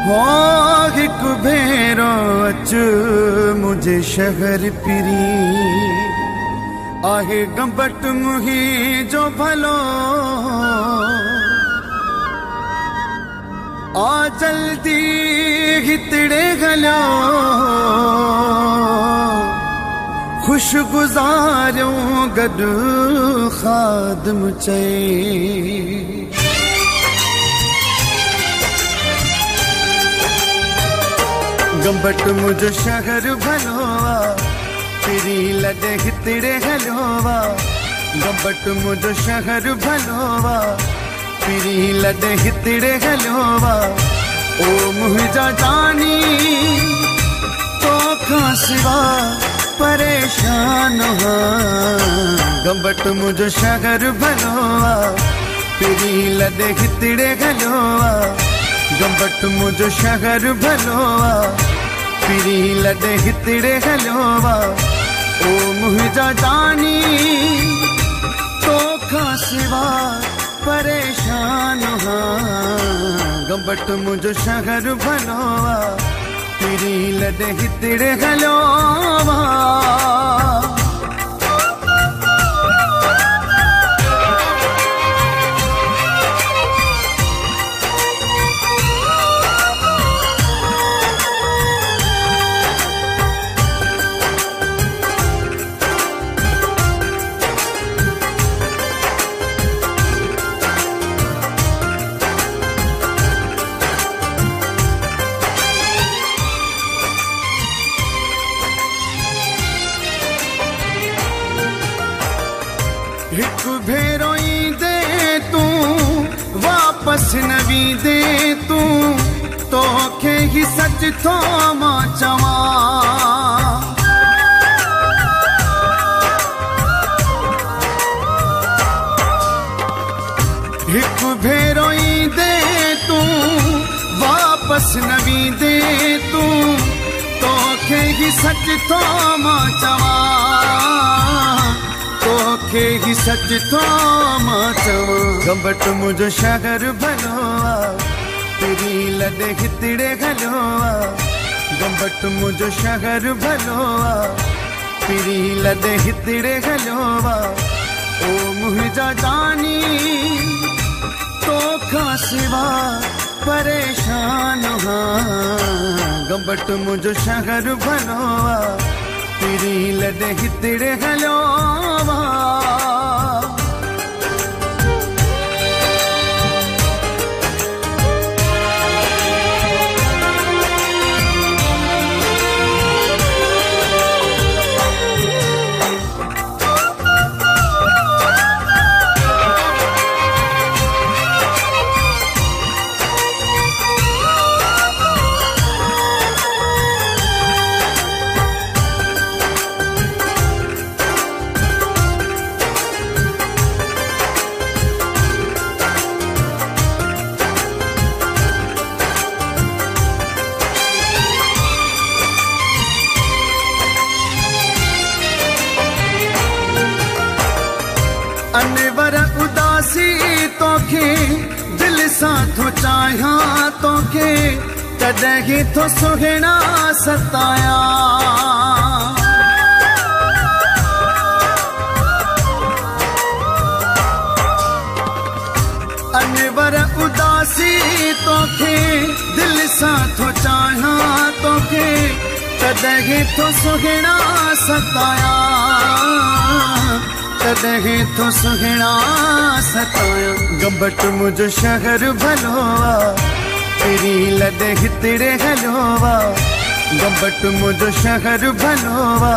हो हिक भेरो अच मुझे शहर पिरी आहे गंबट मुही जो भलो आ जल्दी हितड़े गलो खुशगुजारों गडु खादम चए गंबट मुझो शहर भलोवा पिरी लडे हितड़े हलोवा गंबट मुझो शहर भलोवा पिरी लडे हितड़े हलोवा ओ मुझा जानी तो खां सिवा परेशान हाँ गंबट मुझो शहर भलोवा पिरी लडे हितड़े हलोवा गंबट मुझो शहर भलोवा पिरी लडे हितड़े हलोवा ओ मुझा जानी तो खां सिवा परेशान हाँ गंबट मुझो शहर भलोवा पिरी लडे हितड़े हलोवा हिक भेरो ई दे तू वापस नवी दे तू तोखे ही सच थो मां चवा हिक भेरो ई दे तू वापस नवी दे तू तोखे ही सच थो मां चवा तोखे ही सच थो मां चवा गंबट मुझो शहर भलोवा पिरी लडे हितड़े हलोवा गंबट मुझो शहर भलोवा पिरी लडे हितड़े हलोवा ओ मुझा जानी तो खां सिवा परेशान हाँ गंबट मुझो शहर भलोवा पिरी लडे हितड़े हलोवा अनवर उदासी तोखे दिल सां थो चाहियां तोखे कॾहिं थो सुहिणा सताया अनवर उदासी तोखे दिल सां थो चाहियां तोखे कॾहिं थो सुहिणा सताया कॾहिं थो सुहिणा सताया गंबट मुझो शहर भलोवा पिरी लडे हितड़े हलोवा गंबट मुझो शहर भलोवा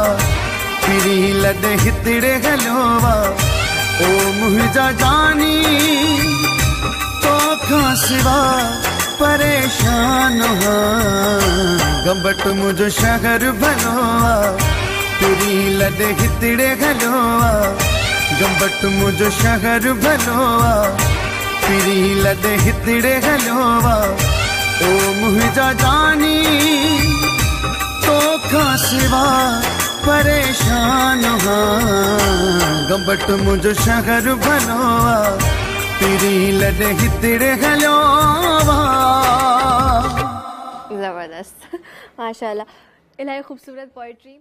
पिरी लडे हितड़े हलोवा ओ मुझा जानी तो खां सिवा परेशान हाँ गंबट मुझो शहर भलोवा पिरी लडे हितड़े हलोवा गंबट मुझो शहर भलोवा पिरी लडे हितड़े हलोवा ओ मुझा जानी तो खां सिवा परेशान हाँ गंबट मुझो शहर भलोवा पिरी लडे हितड़े हलोवा ज़बरदस्त माशाल्लाह, इलाही ख़ूबसूरत पोइट्री।